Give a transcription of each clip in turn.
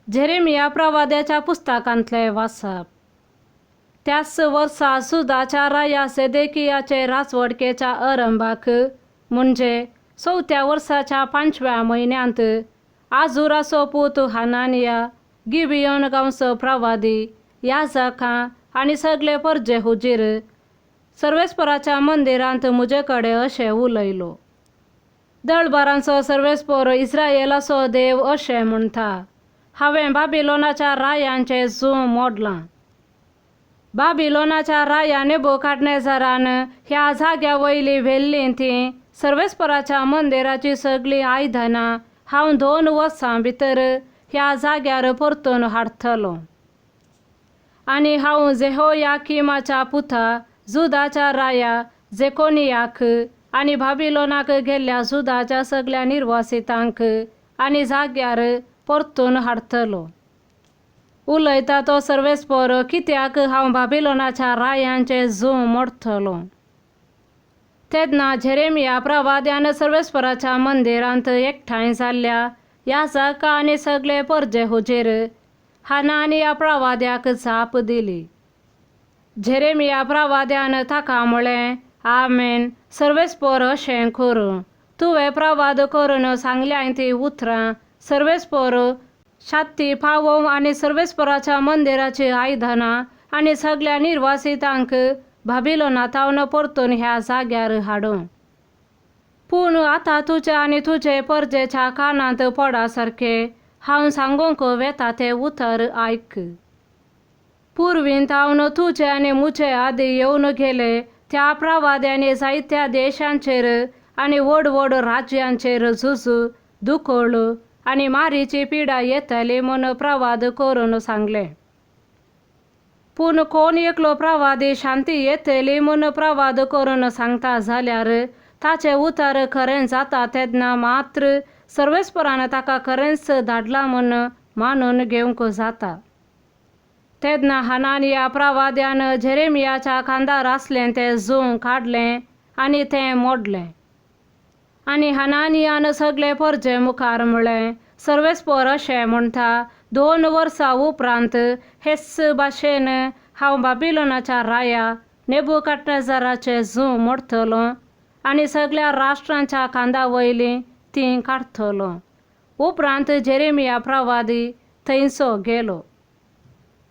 झेरेमिया प्रवाद्याच्या पुस्तकांतले वाचप. त्याच वर्सा सुदाच्या राया सेदेकियाचे राजवडकेच्या आरंभाक म्हणजे 4थ्या वर्साच्या 5व्या महिन्यांत आजुराचो पूत हानानिया, गिबियोन गांवचो प्रवादी, याजकां आनी सगळे परजे हुजीर सर्वेस्पराच्या मंदिरांत मुजे कडेन अशें उलयलो. दळबारांचो सर्वेस्पर इस्रायेलाचो देव अशें म्हणटा, हांवें बाबिलोनाच्या रायांचें जूं मोडलां. बाबिलोनाच्या राया नेबुकादनेझरान ह्या जाग्या वयली व्हेल्लीं तीं सर्वेस्पराच्या मंदिराची सगळीं आयदनां हांव 2 वर्सां भितर ह्या जाग्यार परतून हाडटलों. आनी हांव जेहोयाकीमाच्या पुता जुदाच्या राया जेकोनियाक आनी बाबिलोनाक गेल्ल्या जुदाच्या सगळ्या निर्वासितांक आनी जाग्यार परतून हाडटलो. उलयता तो सर्वेस्पर, कित्याक हांव बाबिलोनाच्या रायांचें जूं मोडटलों. तेन्ना झेरेमिया प्रवाद्यान सर्वेस्पराच्या मंदिरांत एकठांय जाल्ल्या याजकां आनी सगळे परजे हुजीर हानानिया प्रवाद्याक जाप दिली. झेरेमिया प्रवाद्यान ताका म्हळें, आमेन, सर्वेस्पर अशें करूं. तुवें प्रवाद करून सांगल्याय तीं उतरां सर्वेस्पर शात्ती पावोवं आनी सर्वेस्पराच्या मंदिराची आयदनां आनी सगळ्या निर्वासितांक बाबिलोनांतावन परतून ह्या जाग्यार हाडूं. पूण आतां तुज्या आनी तुजे परजेच्या कानांत पडा सारकें हांव सांगूंक वेता तें उतर आयक. पुर्विंतावन तुजे आनी मुजे आदी येवन गेले त्या प्रवाद्यांनी जायत्या देशांचेर आनी व्हड व्हड राज्यांचेर झुजू, दुखळ आनी मारीची पिडा येतली म्हूण प्रवाद करून सांगलें. पूण कोण एकलो प्रवादी शांती येतली म्हूण प्रवाद करून सांगता जाल्यार ताचें उतर खरें जाता तेन्ना मात्र सर्वेस्परान ताका खरेंच धाडलां म्हूण मानून घेवंक जाता. तेन्ना हानानिया प्रवाद्यान झेरेमियाच्या कांदार आसलें तें जूं काडलें आनी तें मोडलें. आनी हानानियान सगळे परजे मुखार म्हळें, सर्वेस्पर अशें म्हणटा, 2 वर्सां उपरांत हेच भाशेन हांव बाबिलोनाच्या राया नेबुकादनेझराचें जूं मोडटलों आनी सगळ्या राष्ट्रांच्या कांदा वयलीं तीं काडटलों. उपरांत झेरेमिया प्रवादी थंयचो गेलो.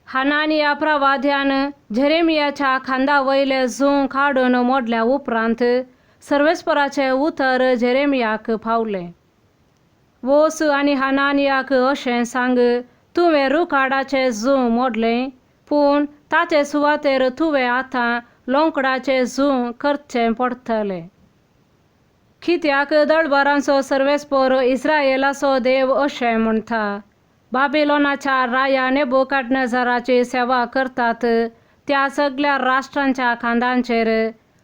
हानानिया प्रवाद्यान झेरेमियाच्या खांदा वयलें जूं काडून मोडल्या उपरांत सर्वेस्पराचें उतर झेरेमियाक पावलें. वोस आनी हानानियाक अशें सांग, तुवें रुखाडाचें जूं मोडलें, पूण ताचे सुवातेर तुवें आतां लोंकडाचें जूं करचें पडटलें. कित्याक दळबारांचो सर्वेस्पर इस्रायेलाचो देव अशें म्हणटा, बाबिलोनाच्या राया नेबुकादनेझराची सेवा करतात त्या सगळ्या राष्ट्रांच्या खांदांचेर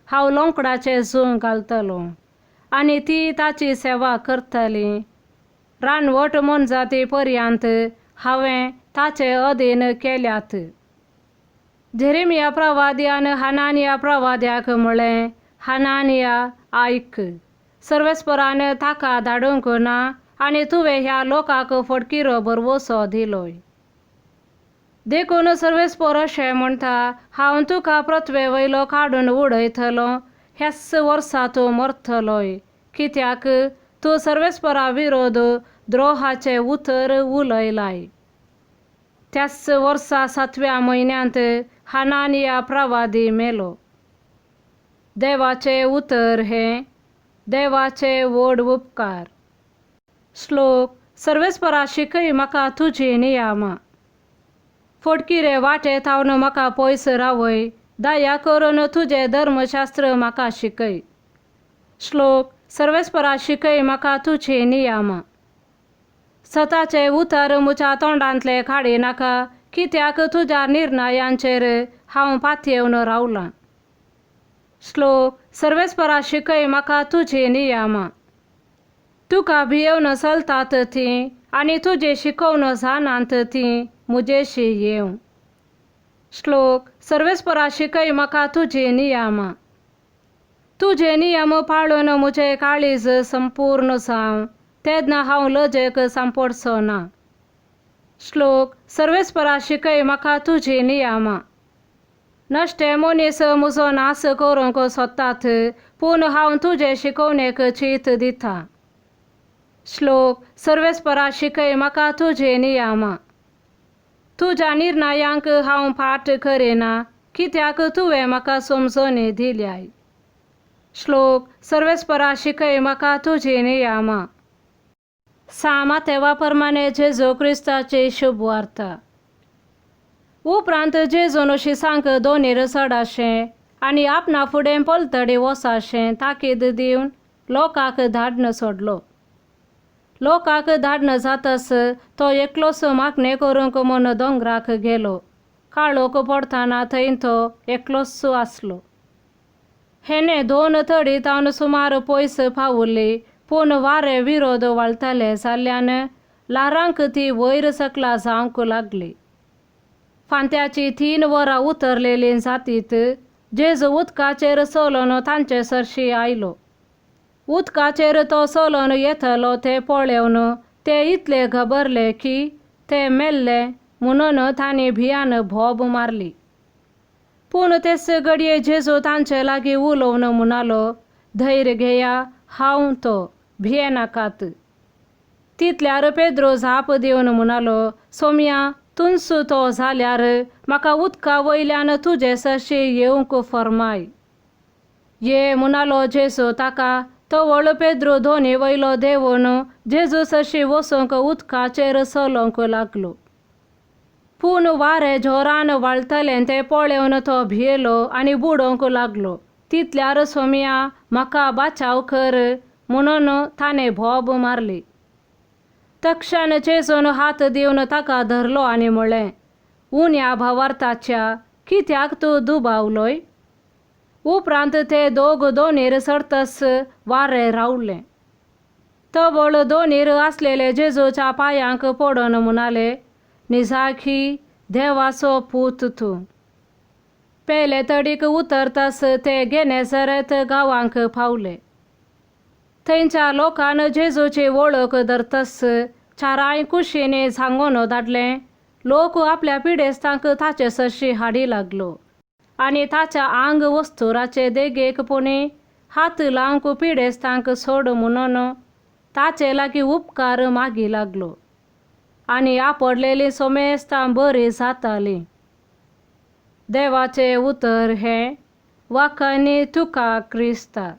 हांव लोंकडाचें जूं घालतलों आनी ती ताची सेवा करतलीं. रानवट मनजाती पर्यंत हांवें ताचे अधीन केल्यात. झेरेमिया प्रवाद्यान हानानिया प्रवाद्याक म्हळें, हानानिया आयक. सर्वेस्परान ताका धाडूंक ना आनी तुवें ह्या लोकांक फटकिरो बरवसो दिलोय. देखून सर्वेस्पर अशें म्हणटा, हांव तुका पृथ्वे वयलो काडून उडयतलों. ह्याच वर्सा तूं मरतलोय, कित्याक तूं सर्वेस्परा विरोध द्रोहाचें उतर उलयलाय. त्याच वर्सा 7व्या म्हयन्यांत हानानिया प्रवादी मेलो. देवाचें उतर हें. देवाचे व्हड उपकार. श्लोक. सर्वेस्परा शिकय म्हाका तुजी नियमां. फटकिरे वाटे थावन म्हाका पयस रावय. दया करून तुजें धर्मशास्त्र म्हाका शिकय. श्लोक. सर्वेस्परा शिकय म्हाका तुजी नियमां. सताचे उतर म्हज्या तोंडांतले काडी नाका, कित्याक तुज्या निर्णयांचेर हांव पातयेवन रावलां. श्लोक. सर्वेस्परा शिकय म्हाका तुजी नियमां. तुका भियेवन चलतात तीं आनी तुजी शिकवण जाणांत तीं म्हजेशी येवं. श्लोक. सर्वेस्परा शिकय म्हाका तुजी नियमां. तुजे नियम पाळून म्हजें काळीज संपूर्ण जावं तेन्ना हांव लजेक सांपडचो ना. श्लोक सर्वेस्परा शिकय म्हाका तुजी नियामा. नश्टे मनीस म्हजो नास करूंक सोदतात, पूण हांव तुजे शिकवणेक चीत दिता. श्लोक सर्वेस्परा शिकय म्हाका तुजी नियामा. तुज्या निर्णयांक हांव फाट करिना, कित्याक तुवें म्हाका समजोनी दिल्याय. श्लोक सर्वेस्परा शिकय म्हाका तुजी नियामा. सामातेवा प्रमाणे जेजू क्रिस्ताची शुभ वार्ता. उपरांत जेजून शिसांक दोनीर चडाशें आनी आपणा फुडें पलतडी वसाशें ताकीद दिवन लोकांक धाडन सोडलो. लोकांक धाडन जातस तो एकलोच मागणे करूंक म्हूण दोंगराक गेलो. काळोख पडताना थंय तो एकलोच आसलो. हेणे 2 तडी तावन सुमार पयस पावुल्ली, पूण वारें विरोध वाळतले जाल्ल्यान ल्हारांक ती वयर सकला जावंक लागली. फांत्याची 3 वरां उतरलेलीं जातीत जेजू उदकाचेर चलोन तांचे सरशी आयलो. उदकाचेर तो चलोन येतलो ते पळोवन ते इतले घाबरले की ते मेल्ले म्हणून तांणी भियान भोब मारली. पूण तेच घडये जेजू तांचे लागीं उलोवन म्हणालो, धैर्य घेया, हांव तो, भियेनाकात. तितल्यार पेद्रो झाप दिवन म्हणालो, सोम्या, तुंच तो जाल्यार म्हाका उदका वयल्यान तुजे सरशी येवंक फर्माय. ये म्हणालो जेजू ताका. तवळ पेद्रो दोनी वयलो देंवून जेजू सरशी वसूंक उदकाचेर चलोंक लागलो. पूण वारें जोरान वाळटलें तें पळोवन तो भियेलो आनी बुडोंक लागलो. तितल्यार सोम्या, म्हाका बाचाव कर म्हणून ताणें भोब मारली. तक्षण जेजून हात दिवन ताका धरलो आनी म्हळें, उण्या भावार्थाच्या, कित्याक तूं दुबावलोय? उपरांत ते दोनीर सरतस वारें रावलें. तवळ दोनीर आसलेले जेजूच्या पांयांक पडोन म्हणाले, निजाखी, देवाचो पूत तूं. पेले तडीक उतरतस ते गेनेसरेत गांवांक पावले. थंयच्या लोकान जेजूची वळख धरतस चाराय कुशींनी सांगून धाडलें. लोक आपल्या पिडेस्तांक ताचे सरशी हाडी लागलो आनी ताच्या आंग वस्तुराचे देगेकपणी हात लावंक पिडेस्तांक सोड म्हणून ताचे लागीं उपकार मागी लागलो. आनी आपडलेलीं सोमेस्तां बरीं जातालीं. देवाचें उतर हें, वाखाणी तुका क्रिस्ता.